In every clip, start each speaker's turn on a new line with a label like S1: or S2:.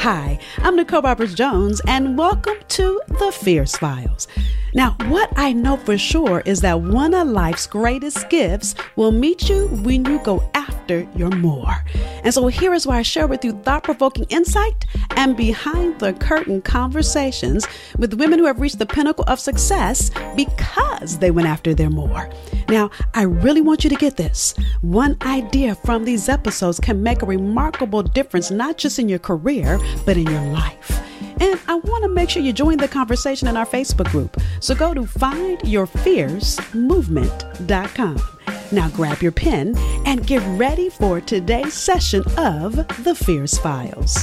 S1: Hi, I'm Nicole Roberts-Jones, and welcome to The Fierce Files. Now, what I know for sure is that one of life's greatest gifts will meet you when you go after your more. And so here is why I share with you thought-provoking insight and behind-the-curtain conversations with women who have reached the pinnacle of success because they went after their more. Now, I really want you to get this. One idea from these episodes can make a remarkable difference, not just in your career, but in your life. And I want to make sure you join the conversation in our Facebook group. So go to findyourfiercemovement.com. Now grab your pen and get ready for today's session of The Fierce Files.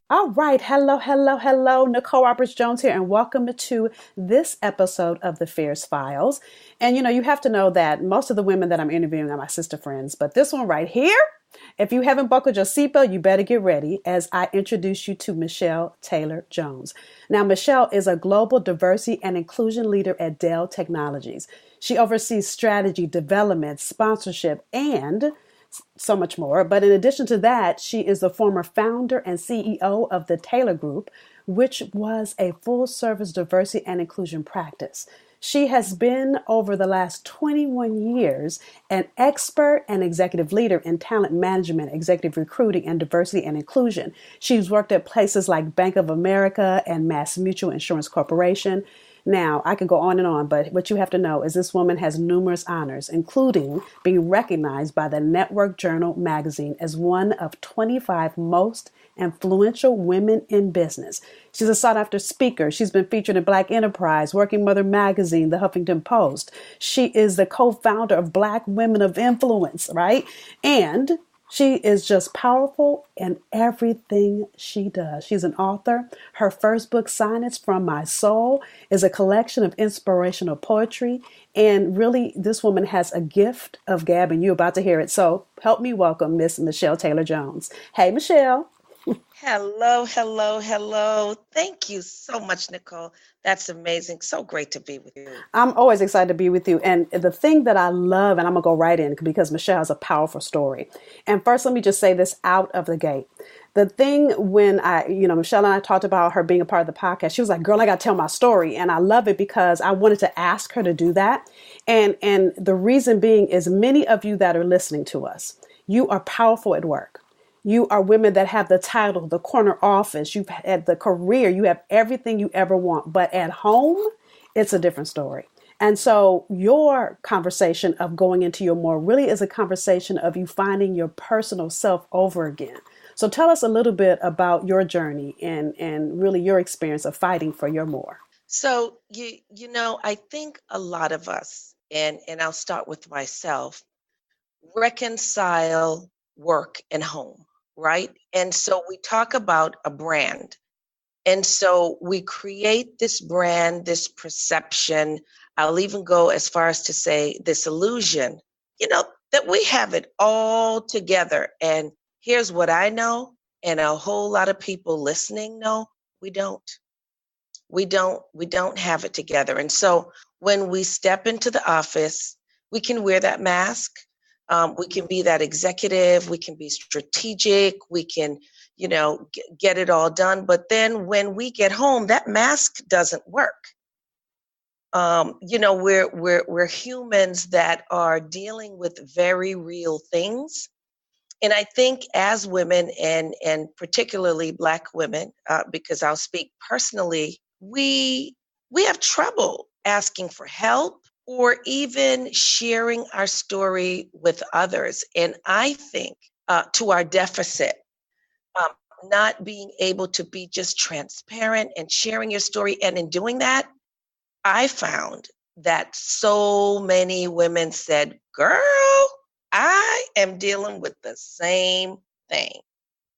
S1: All right. Hello. Nicole Roberts-Jones here, and welcome to this episode of The Fierce Files. And you have to know that most of the women that I'm interviewing are my sister friends, but this one right here, if you haven't buckled your seatbelt, you better get ready as I introduce you to Michelle Taylor Jones. Now, Michelle is a global diversity and inclusion leader at Dell Technologies. She oversees strategy, development, sponsorship, and so much more. But in addition to that, she is the former founder and CEO of the Taylor Group, which was a full-service diversity and inclusion practice. She has been, over the last 21 years, an expert and executive leader in talent management, executive recruiting, and diversity and inclusion. She's worked at places like Bank of America and Mass Mutual Insurance Corporation. Now, I could go on and on, but what you have to know is this woman has numerous honors, including being recognized by the Network Journal magazine as one of 25 most influential women in business. She's a sought-after speaker. She's been featured in Black Enterprise, Working Mother Magazine, The Huffington Post. She is the co-founder of Black Women of Influence, right? And she is just powerful in everything she does. She's an author. Her first book, Sonnets from My Soul, is a collection of inspirational poetry. And really, this woman has a gift of gab, and you're about to hear it. So help me welcome Miss Michelle Taylor Jones. Hey, Michelle.
S2: Hello. Thank you so much, Nicole. That's amazing. So great to be with you.
S1: I'm always excited to be with you. And the thing that I love, and I'm going to go right in because Michelle has a powerful story. And first, let me just say this out of the gate. The thing when Michelle and I talked about her being a part of the podcast, she was like, girl, I got to tell my story. And I love it because I wanted to ask her to do that. And the reason being is many of you that are listening to us, you are powerful at work. You are women that have the title, the corner office, you've had the career, you have everything you ever want. But at home, it's a different story. And so your conversation of going into your more really is a conversation of you finding your personal self over again. So tell us a little bit about your journey and really your experience of fighting for your more.
S2: So, I think a lot of us, and I'll start with myself, reconcile work and home. Right? And so we talk about a brand. And so we create this brand, this perception. I'll even go as far as to say this illusion, that we have it all together. And here's what I know, and a whole lot of people listening know, we don't. We don't have it together. And so when we step into the office, we can wear that mask. We can be that executive, we can be strategic, we can, get it all done. But then when we get home, that mask doesn't work. We're humans that are dealing with very real things. And I think as women and particularly Black women, because I'll speak personally, we have trouble asking for help, or even sharing our story with others. And I think to our deficit, not being able to be just transparent and sharing your story. And in doing that, I found that so many women said, girl, I am dealing with the same thing.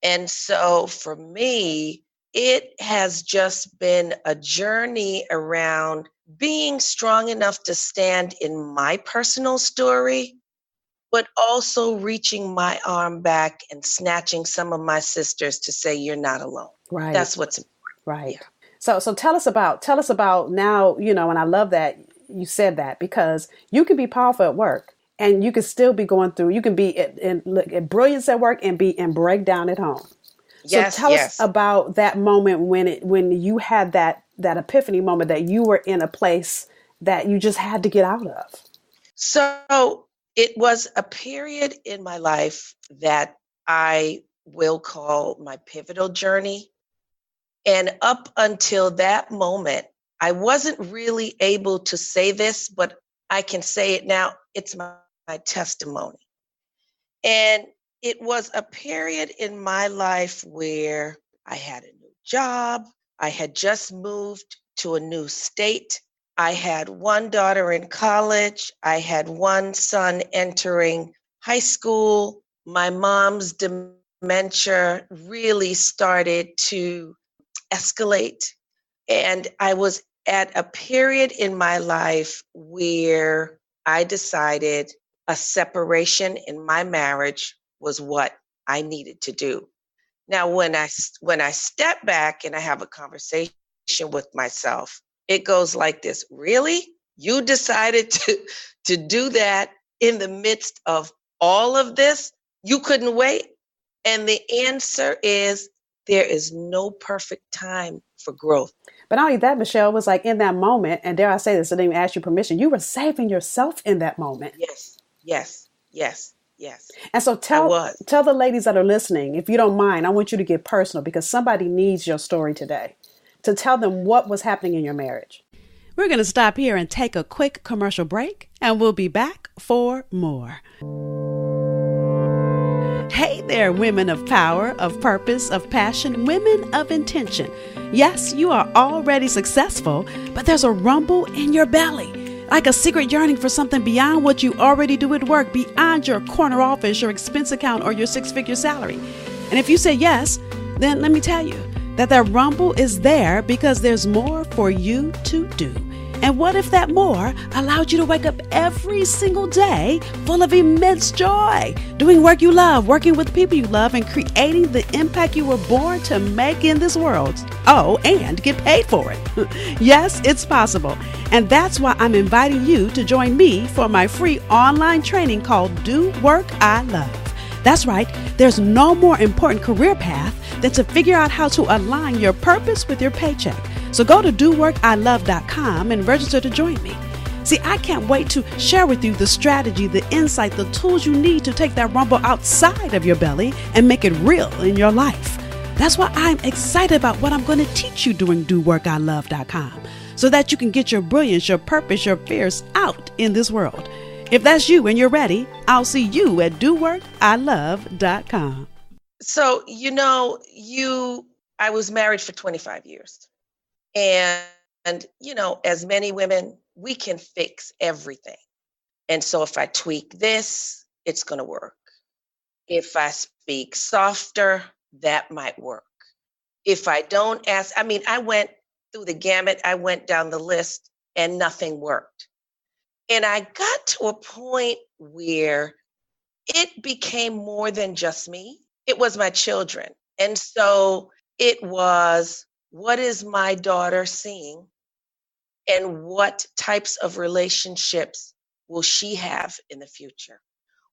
S2: And so for me, it has just been a journey around being strong enough to stand in my personal story, but also reaching my arm back and snatching some of my sisters to say, you're not alone.
S1: Right.
S2: That's what's important.
S1: Right. Yeah. So tell us about now, and I love that you said that, because you can be powerful at work and you can still be going through, you can be in brilliance at work and be in breakdown at home. So
S2: Yes,
S1: tell us
S2: yes.
S1: about that moment when you had that epiphany moment that you were in a place that you just had to get out of.
S2: So it was a period in my life that I will call my pivotal journey. And up until that moment, I wasn't really able to say this, but I can say it now. It's my testimony. And it was a period in my life where I had a new job. I had just moved to a new state. I had one daughter in college. I had one son entering high school. My mom's dementia really started to escalate. And I was at a period in my life where I decided a separation in my marriage was what I needed to do. Now, when I step back and I have a conversation with myself, it goes like this: Really, you decided to do that in the midst of all of this? You couldn't wait? And the answer is there is no perfect time for growth.
S1: But not only that, Michelle, was like in that moment, and dare I say this, I didn't even ask you permission. You were saving yourself in that moment.
S2: Yes, yes, yes, yes.
S1: And so
S2: I
S1: tell
S2: was.
S1: tell the ladies that are listening, if you don't mind, I want you to get personal because somebody needs your story today. To tell them what was happening in your marriage. We're going to stop here and take a quick commercial break, and we'll be back for more. Hey there, women of power, of purpose, of passion, women of intention. Yes, you are already successful, but there's a rumble in your belly, like a secret yearning for something beyond what you already do at work, beyond your corner office, your expense account, or your six-figure salary. And if you say yes, then let me tell you that rumble is there because there's more for you to do. And what if that more allowed you to wake up every single day full of immense joy, doing work you love, working with people you love, and creating the impact you were born to make in this world? Oh, and get paid for it. Yes, it's possible. And that's why I'm inviting you to join me for my free online training called Do Work I Love. That's right, there's no more important career path than to figure out how to align your purpose with your paycheck. So go to doworkilove.com and register to join me. See, I can't wait to share with you the strategy, the insight, the tools you need to take that rumble outside of your belly and make it real in your life. That's why I'm excited about what I'm going to teach you during doworkilove.com so that you can get your brilliance, your purpose, your fears out in this world. If that's you and you're ready, I'll see you at doworkilove.com.
S2: So, I was married for 25 years. And as many women, we can fix everything. And so if I tweak this, it's going to work. If I speak softer, that might work. If I don't ask, I went through the gamut, I went down the list and nothing worked. And I got to a point where it became more than just me. It was my children. And so it was, what is my daughter seeing? And what types of relationships will she have in the future?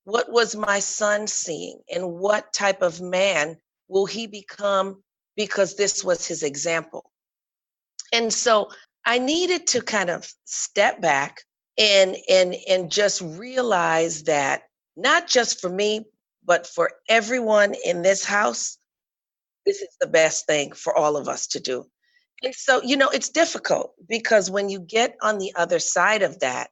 S2: What was my son seeing? And what type of man will he become because this was his example? And so I needed to kind of step back and just realize that not just for me, but for everyone in this house, this is the best thing for all of us to do. And so, it's difficult because when you get on the other side of that,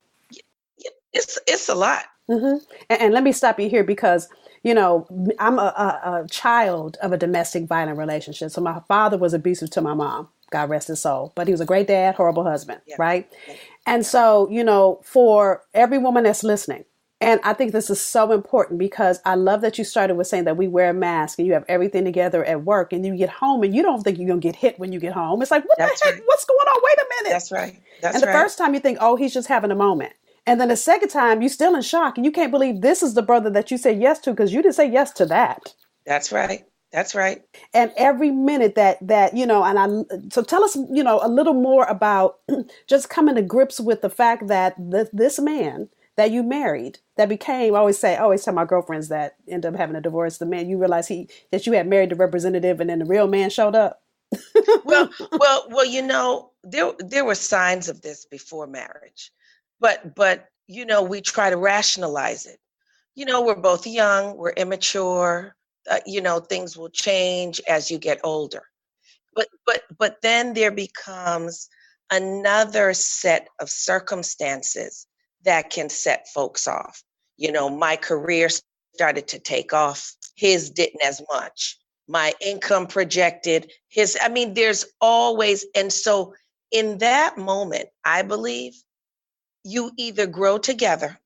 S2: it's a lot.
S1: Mm-hmm. And let me stop you here because, I'm a child of a domestic violent relationship. So my father was abusive to my mom, God rest his soul, but he was a great dad, horrible husband,
S2: Yeah.
S1: right?
S2: Yeah.
S1: And so, for every woman that's listening, and I think this is so important because I love that you started with saying that we wear a mask and you have everything together at work and you get home and you don't think you're going to get hit when you get home. It's like, what
S2: That's
S1: the heck?
S2: right.
S1: What's going on? Wait a minute.
S2: That's right. That's
S1: And the
S2: right.
S1: first time you think, oh, he's just having a moment. And then the second time you're still in shock and you can't believe this is the brother that you said yes to because you didn't say yes to that.
S2: That's right. That's right.
S1: And every minute so tell us, a little more about just coming to grips with the fact that this man that you married, that became, I always tell my girlfriends that end up having a divorce, the man, you realize that you had married the representative and then the real man showed up.
S2: Well, there were signs of this before marriage, but we try to rationalize it. We're both young, we're immature. Things will change as you get older. But then there becomes another set of circumstances that can set folks off. My career started to take off. His didn't as much. My income projected. There's always, and so in that moment, I believe you either grow together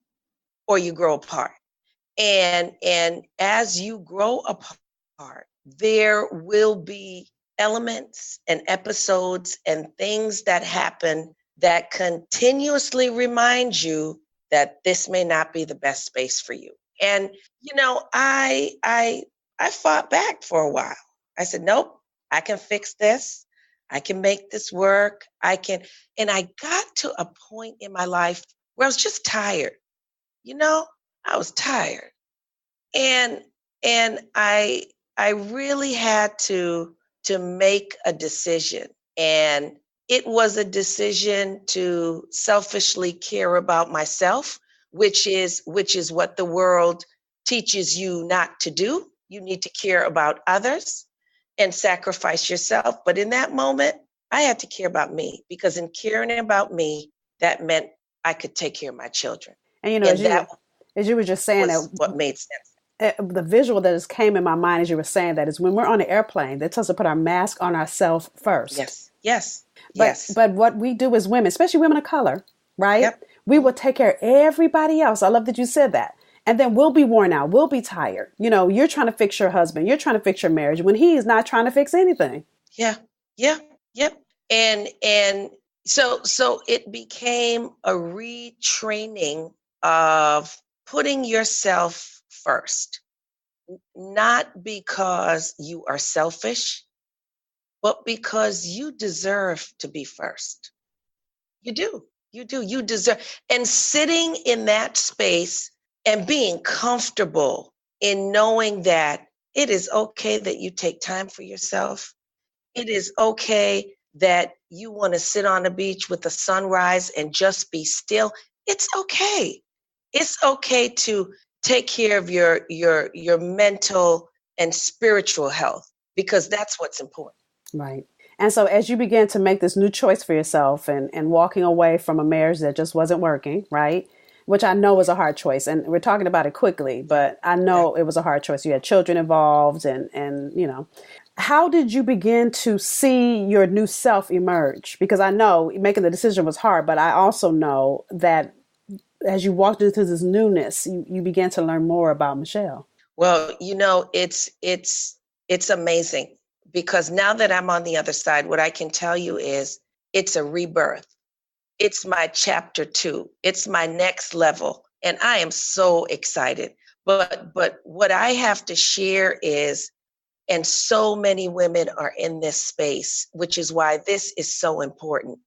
S2: or you grow apart. And as you grow apart, there will be elements and episodes and things that happen that continuously remind you that this may not be the best space for you. And I fought back for a while. I said, nope, I can fix this. I can make this work. And I got to a point in my life where I was just tired. I was tired. And I really had to make a decision. And it was a decision to selfishly care about myself, which is what the world teaches you not to do. You need to care about others and sacrifice yourself. But in that moment, I had to care about me, because in caring about me, that meant I could take care of my children.
S1: And as you were just saying, that
S2: what made sense.
S1: The visual that just came in my mind as you were saying that is when we're on an airplane, that tells us to put our mask on ourselves first.
S2: Yes.
S1: But what we do as women, especially women of color, right?
S2: Yep.
S1: We will take care of everybody else. I love that you said that. And then we'll be worn out. We'll be tired. You're trying to fix your husband. You're trying to fix your marriage when he is not trying to fix anything.
S2: Yeah. Yep. And so it became a retraining of putting yourself first, not because you are selfish, but because you deserve to be first. You do. You deserve. And sitting in that space and being comfortable in knowing that it is okay that you take time for yourself. It is okay that you want to sit on the beach with the sunrise and just be still. It's okay. It's okay to take care of your mental and spiritual health, because that's what's important.
S1: Right. And so as you began to make this new choice for yourself and walking away from a marriage that just wasn't working, right? Which I know was a hard choice. And we're talking about it quickly, but I know it was a hard choice. You had children involved and how did you begin to see your new self emerge? Because I know making the decision was hard, but I also know that as you walked into this newness, you began to learn more about Michelle.
S2: Well, it's amazing, because now that I'm on the other side, what I can tell you is it's a rebirth. It's my chapter 2. It's my next level. And I am so excited. But what I have to share is, and so many women are in this space, which is why this is so important.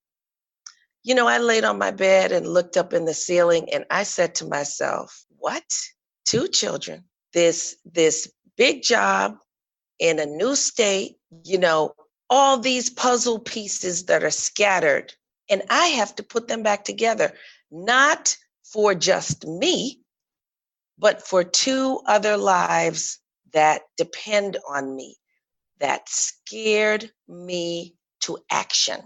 S2: I laid on my bed and looked up in the ceiling and I said to myself, what? 2 children, this big job in a new state, all these puzzle pieces that are scattered, and I have to put them back together, not for just me, but for 2 other lives that depend on me. That scared me to action.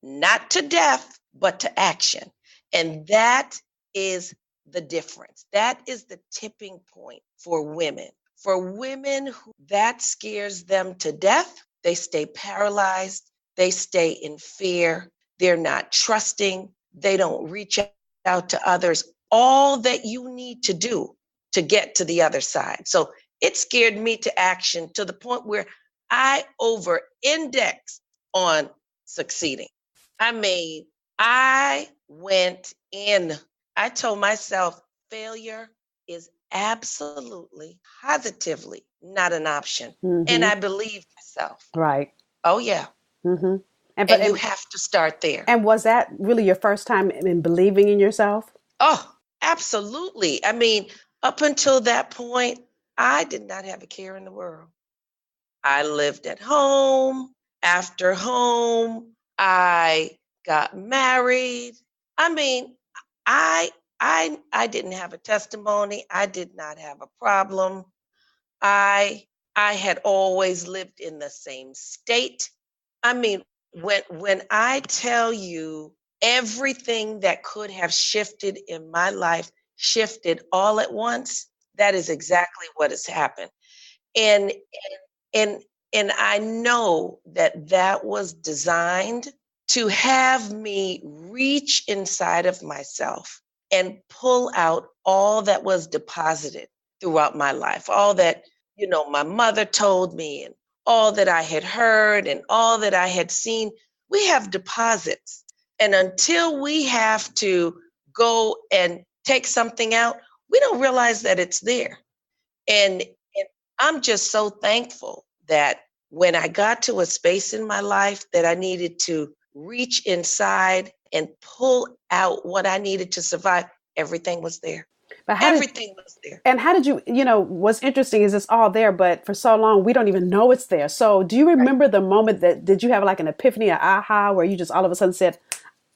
S2: Not to death, but to action. And that is the difference. That is the tipping point for women. For women who that scares them to death, they stay paralyzed, they stay in fear, they're not trusting, they don't reach out to others. All that you need to do to get to the other side. So it scared me to action to the point where I over-indexed on succeeding. I went in. I told myself failure is absolutely, positively not an option. Mm-hmm. And I believed myself.
S1: Right.
S2: Oh, yeah.
S1: Mm-hmm.
S2: And you have to start there.
S1: And was that really your first time in believing in yourself?
S2: Oh, Absolutely. I mean, up until that point, I did not have a care in the world. I lived at home. After home, I got married. I mean, I I didn't have a testimony. I did not have a problem. I I had always lived in the same state. I mean, when I tell you everything that could have shifted in my life shifted all at once, that is exactly what has happened. And and and I know that that was designed to have me reach inside of myself and pull out all that was deposited throughout my life, all that, my mother told me, and all that I had heard, and all that I had seen. We have deposits. And until we have to go and take something out, we don't realize that it's there. And I'm just so thankful that when I got to a space in my life that I needed to reach inside and pull out what I needed to survive, everything was there.
S1: But
S2: Everything was there.
S1: and how did you, what's interesting is it's all there, but for so long we don't even know it's there. So do you
S2: Right.
S1: remember the moment that, did you have like an epiphany, an aha, where you just all of a sudden said,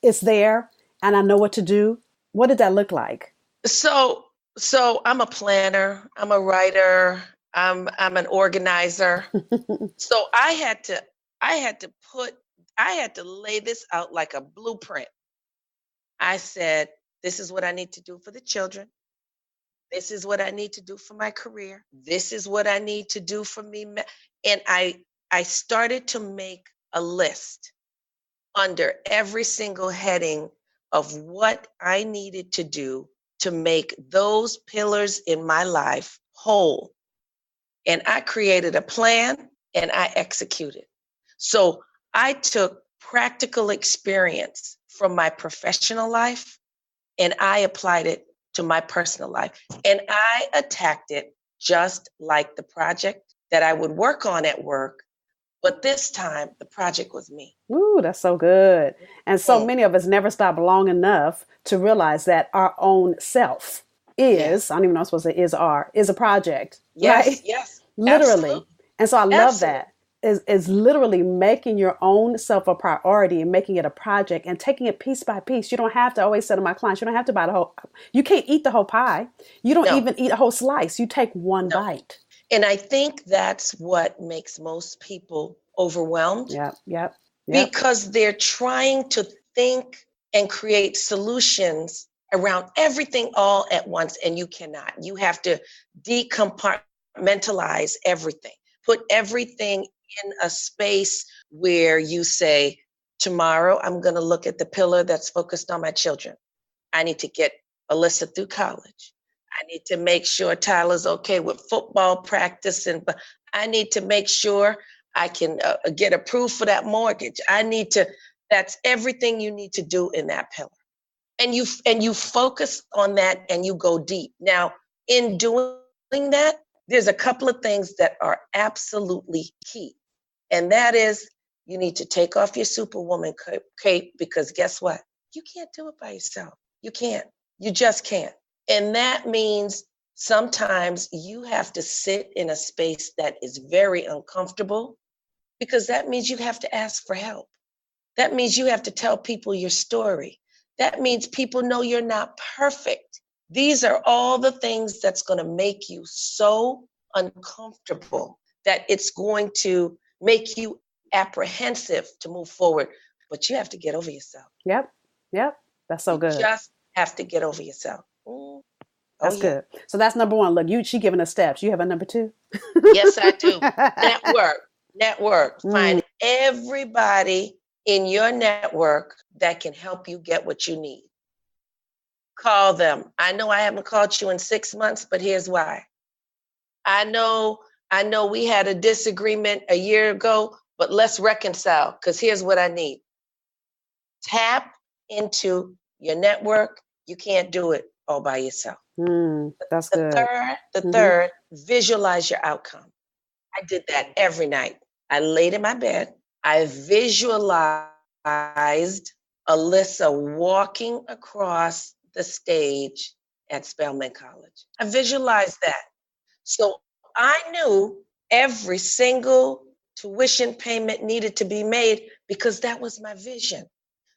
S1: it's there and I know what to do? What did that look like?
S2: So so I'm a planner, I'm a writer, I'm an organizer. So I had to put I had to lay this out like a blueprint. I said, this is what I need to do for the children. This is what I need to do for my career. This is what I need to do for me. And I started to make a list under every single heading of what I needed to do to make those pillars in my life whole. And I created a plan and I executed. So I took practical experience from my professional life and I applied it to my personal life. And I attacked it just like the project that I would work on at work. But this time, the project was me.
S1: Ooh, that's so good. And so
S2: Mm,
S1: many of us never stop long enough to realize that our own self
S2: yeah.
S1: is, I don't even know if I'm supposed to say is a project,
S2: Yes,
S1: right?
S2: yes.
S1: Literally.
S2: Absolutely.
S1: And so I love
S2: Absolutely.
S1: that. Is literally making your own self a priority and making it a project and taking it piece by piece. You don't have to always say to my clients, you don't have to buy the whole, you can't eat the whole pie. You don't
S2: No,
S1: even eat a whole slice. You take one
S2: no.
S1: bite.
S2: And I think that's what makes most people overwhelmed
S1: Yep, yep, yep.
S2: because they're trying to think and create solutions around everything all at once, and you cannot. You have to decompartmentalize everything, put everything in a space where you say, tomorrow I'm going to look at the pillar that's focused on my children. I need to get Alyssa through college. I need to make sure Tyler's okay with football practice, and but I need to make sure I can get approved for that mortgage. I need to. That's everything you need to do in that pillar, and you focus on that and you go deep. Now, in doing that, there's a couple of things that are absolutely key, and that is you need to take off your superwoman cape because guess what? You can't do it by yourself. You can't. You just can't. And that means sometimes you have to sit in a space that is very uncomfortable because that means you have to ask for help. That means you have to tell people your story. That means people know you're not perfect. These are all the things that's going to make you so uncomfortable that it's going to make you apprehensive to move forward. But you have to get over yourself.
S1: Yep, yep. That's so
S2: You
S1: good.
S2: just have to get over yourself. Mm, oh,
S1: That's
S2: yeah.
S1: good. So that's number one. Look, she giving us steps. You have a number two?
S2: Yes, I do. Network, network.
S1: Mm,
S2: Find everybody in your network that can help you get what you need. Call them. I know I haven't called you in 6 months, but here's why. I know we had a disagreement a year ago, but let's reconcile because here's what I need. Tap into your network. You can't do it all by yourself.
S1: that's good.
S2: The
S1: Hmm.
S2: third, visualize your outcome. I did that every night. I laid in my bed. I visualized Alyssa walking across the stage at Spelman College. I visualized that. So I knew every single tuition payment needed to be made because that was my vision.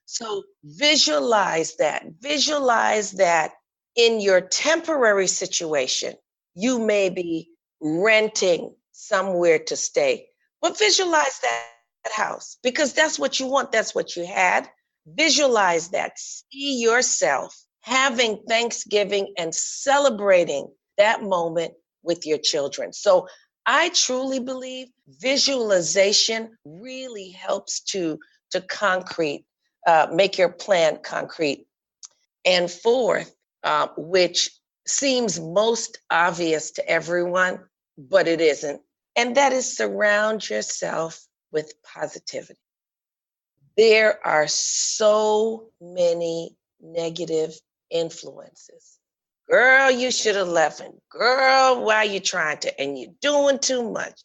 S2: So visualize that. Visualize that in your temporary situation, you may be renting somewhere to stay, but visualize that house because that's what you want. That's what you had. Visualize that. See yourself having Thanksgiving and celebrating that moment with your children. So I truly believe visualization really helps to concrete, make your plan concrete. And fourth, which seems most obvious to everyone, but it isn't, and that is surround yourself with positivity. There are so many negative influences. Girl, you should have left. And girl, why are you trying to? And you're doing too much.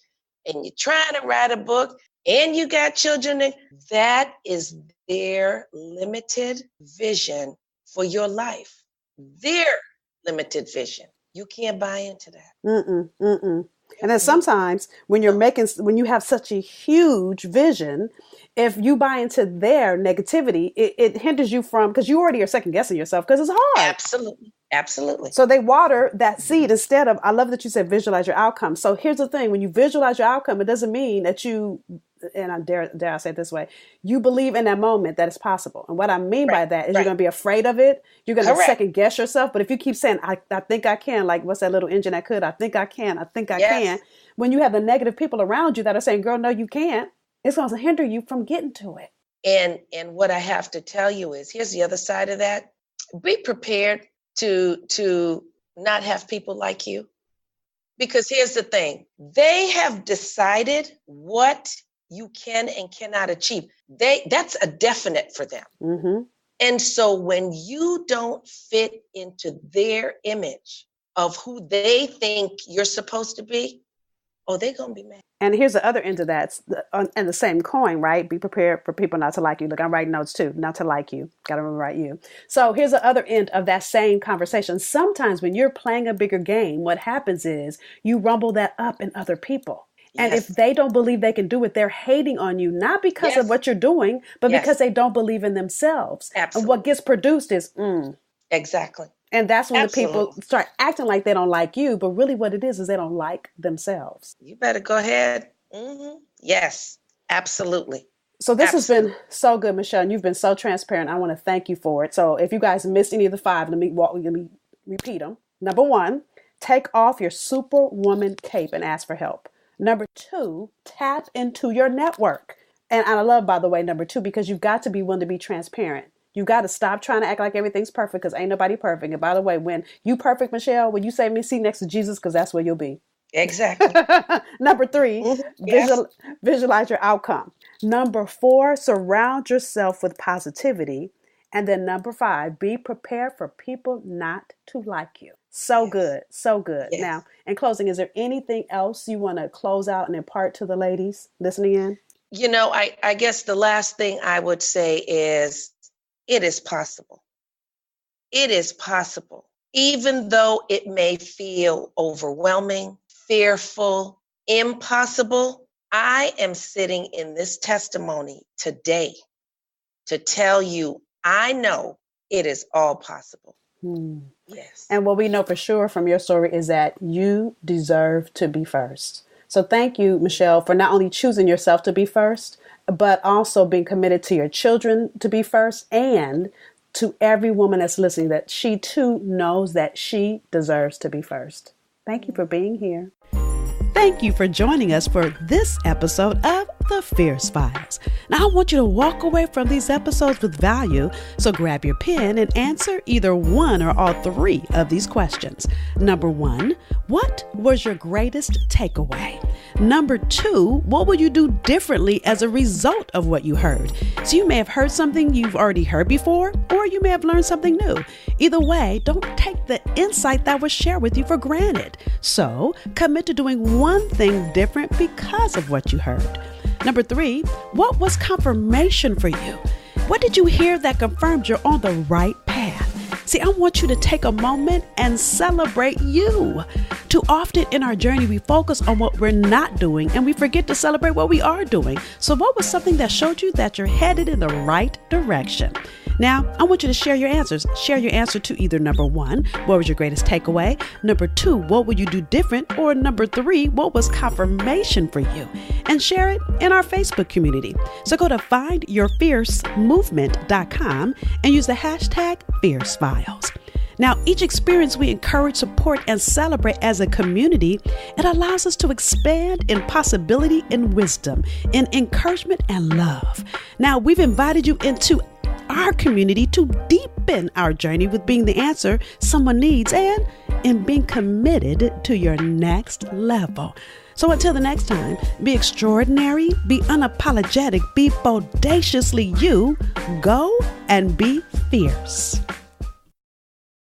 S2: And you're trying to write a book. And you got children. That is their limited vision for your life. Their limited vision. You can't buy into that.
S1: And then sometimes when you have such a huge vision, if you buy into their negativity, it hinders you from, because you already are second guessing yourself because it's hard.
S2: Absolutely.
S1: So they water that seed instead of, I love that you said visualize your outcome. So here's the thing. When you visualize your outcome, it doesn't mean that you, and I dare I say it this way, you believe in that moment that it's possible. And what I mean by that is you're going to be afraid of it. You're going to second guess yourself. But if you keep saying, I think I can, like what's that little engine that could, I think I can, I think I can. When you have the negative people around you that are saying, girl, no, you can't, it's going to hinder you from getting to it.
S2: And what I have to tell you is, here's the other side of that. Be prepared to not have people like you. Because here's the thing. They have decided what you can and cannot achieve. That's a definite for them.
S1: Mm-hmm.
S2: And so when you don't fit into their image of who they think you're supposed to be, they're going to be mad.
S1: And here's the other end of that, and the same coin, right? Be prepared for people not to like you. Look, I'm writing notes too, not to like you. Got to write you. So here's the other end of that same conversation. Sometimes when you're playing a bigger game, what happens is you rumble that up in other people. And if they don't believe they can do it, they're hating on you, not because of what you're doing, but because they don't believe in themselves.
S2: Absolutely.
S1: And what gets produced is,
S2: Exactly.
S1: And that's when the people start acting like they don't like you, but really what it is they don't like themselves.
S2: You better go ahead. Mm-hmm. Yes, absolutely.
S1: So this has been so good, Michelle, and you've been so transparent. I want to thank you for it. So if you guys missed any of the 5, let me repeat them. Number 1, take off your superwoman cape and ask for help. Number 2, tap into your network. And I love, by the way, number 2, because you've got to be willing to be transparent. You got to stop trying to act like everything's perfect, because ain't nobody perfect. And by the way, when you perfect, Michelle, when you say me seat next to Jesus, because that's where you'll be.
S2: Exactly.
S1: Number 3, visualize your outcome. Number 4, surround yourself with positivity. And then number 5, be prepared for people not to like you. So good. So good. Yes. Now, in closing, is there anything else you want to close out and impart to the ladies listening in?
S2: You know, I guess the last thing I would say is, it is possible. It is possible. Even though it may feel overwhelming, fearful, impossible, I am sitting in this testimony today to tell you, I know it is all possible. Yes.
S1: And what we know for sure from your story is that you deserve to be first. So thank you, Michelle, for not only choosing yourself to be first, but also being committed to your children to be first, and to every woman that's listening, that she too knows that she deserves to be first. Thank you for being here. Thank you for joining us for this episode of The Fierce Files. Now, I want you to walk away from these episodes with value, so grab your pen and answer either one or all 3 of these questions. Number 1, what was your greatest takeaway? Number 2, what would you do differently as a result of what you heard? So you may have heard something you've already heard before, or you may have learned something new. Either way, don't take the insight that was shared with you for granted. So commit to doing one thing different because of what you heard. Number 3, what was confirmation for you? What did you hear that confirmed you're on the right path? See, I want you to take a moment and celebrate you. Too often in our journey, we focus on what we're not doing and we forget to celebrate what we are doing. So what was something that showed you that you're headed in the right direction? Now, I want you to share your answers. Share your answer to either number 1, what was your greatest takeaway? Number 2, what would you do different? Or number 3, what was confirmation for you? And share it in our Facebook community. So go to findyourfiercemovement.com and use the hashtag #FierceFiles. Now, each experience we encourage, support, and celebrate as a community. It allows us to expand in possibility and wisdom, in encouragement and love. Now, we've invited you into our community to deepen our journey with being the answer someone needs and in being committed to your next level. So until the next time, be extraordinary, be unapologetic, be bodaciously you, go and be fierce.